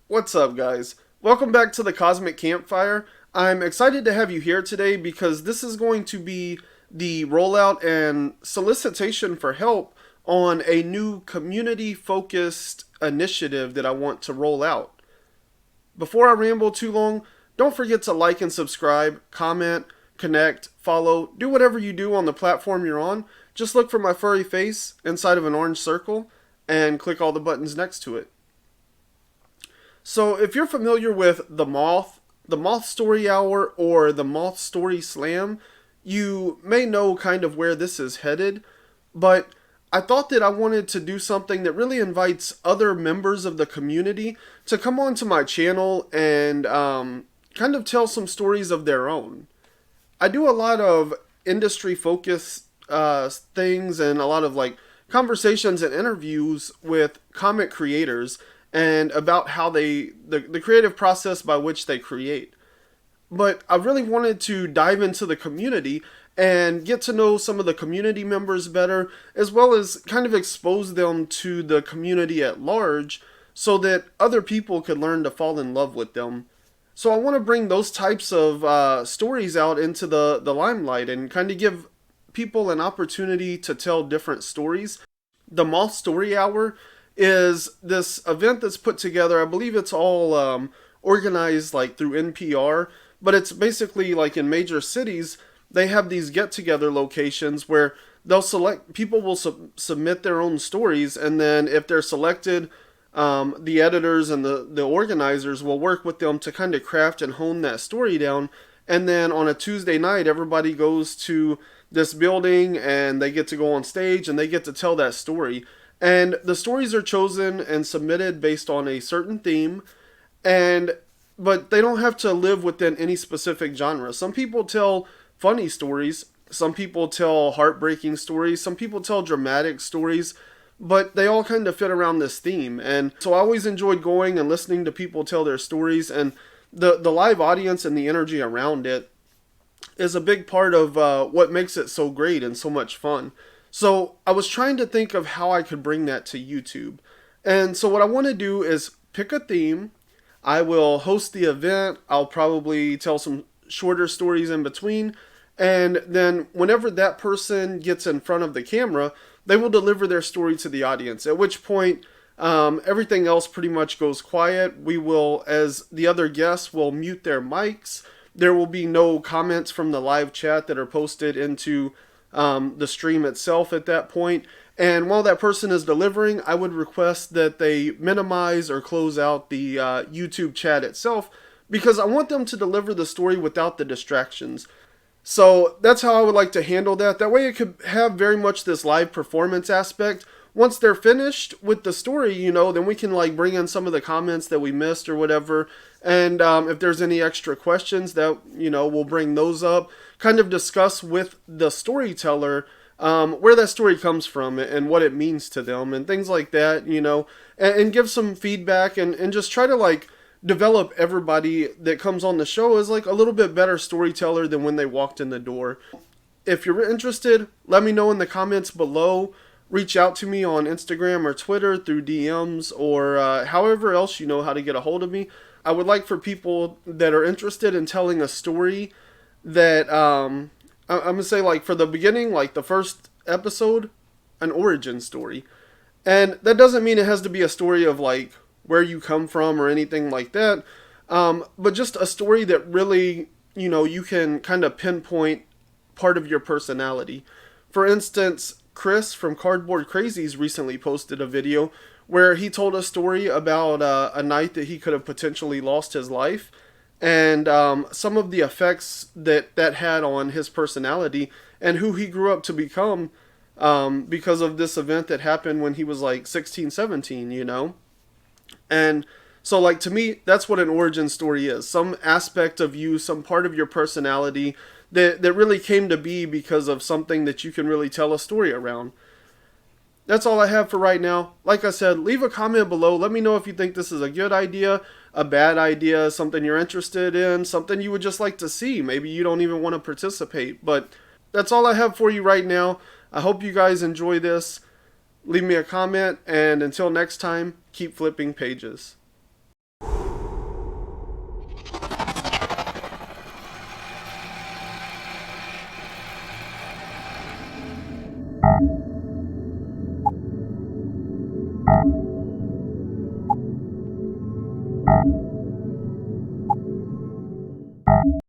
What's up, guys? Welcome back to the Cosmic Campfire. I'm excited to have you here today because this is going to be the rollout and solicitation for help on a new community-focused initiative that I want to roll out. Before I ramble too long, don't forget to like and subscribe, comment, connect, follow, do whatever you do on the platform you're on. Just look for my furry face inside of an orange circle and click all the buttons next to it. So if you're familiar with the Moth Story Hour, or the Moth Story Slam, you may know kind of where this is headed, but I thought that I wanted to do something that really invites other members of the community to come onto my channel and kind of tell some stories of their own. I do a lot of industry focused things and a lot of like conversations and interviews with comic creators and about how the creative process by which they create. But I really wanted to dive into the community and get to know some of the community members better, as well as kind of expose them to the community at large so that other people could learn to fall in love with them. So I want to bring those types of stories out into the limelight and kind of give people an opportunity to tell different stories. The Moth Story Hour is this event that's put together. I believe it's all organized like through NPR, but it's basically like in major cities, they have these get-together locations where they'll select, people will submit their own stories, and then if they're selected, the editors and the organizers will work with them to kind of craft and hone that story down. And then on a Tuesday night, everybody goes to this building and they get to go on stage and they get to tell that story. And the stories are chosen and submitted based on a certain theme, but they don't have to live within any specific genre. Some people tell funny stories, some people tell heartbreaking stories, some people tell dramatic stories, but they all kind of fit around this theme. And so I always enjoyed going and listening to people tell their stories, and the live audience and the energy around it is a big part of what makes it so great and so much fun. So I was trying to think of how I could bring that to YouTube. And so what I want to do is pick a theme. I will host the event. I'll probably tell some shorter stories in between. And then whenever that person gets in front of the camera, they will deliver their story to the audience. At which point, everything else pretty much goes quiet. We will, as the other guests, will mute their mics. There will be no comments from the live chat that are posted into the stream itself at that point. And while that person is delivering, I would request that they minimize or close out the YouTube chat itself, because I want them to deliver the story without the distractions. So that's how I would like to handle that. That way it could have very much this live performance aspect. Once they're finished with the story, then we can like bring in some of the comments that we missed or whatever. And if there's any extra questions that, we'll bring those up, kind of discuss with the storyteller where that story comes from and what it means to them and things like that, and give some feedback and just try to like develop everybody that comes on the show as like a little bit better storyteller than when they walked in the door. If you're interested, let me know in the comments below. Reach out to me on Instagram or Twitter through DMs or however else you know how to get a hold of me. I would like for people that are interested in telling a story that, I'm going to say like for the beginning, like the first episode, an origin story. And that doesn't mean it has to be a story of like where you come from or anything like that. But just a story that really, you can kind of pinpoint part of your personality. For instance, Chris from Cardboard Crazies recently posted a video where he told a story about a night that he could have potentially lost his life, and some of the effects that had on his personality and who he grew up to become because of this event that happened when he was like 16, 17, And so like to me, that's what an origin story is. Some aspect of you, some part of your personality that really came to be because of something that you can really tell a story around. That's all I have for right now. Like I said, leave a comment below. Let me know if you think this is a good idea, a bad idea, something you're interested in, something you would just like to see. Maybe you don't even want to participate. But that's all I have for you right now. I hope you guys enjoy this. Leave me a comment, and until next time, keep flipping pages.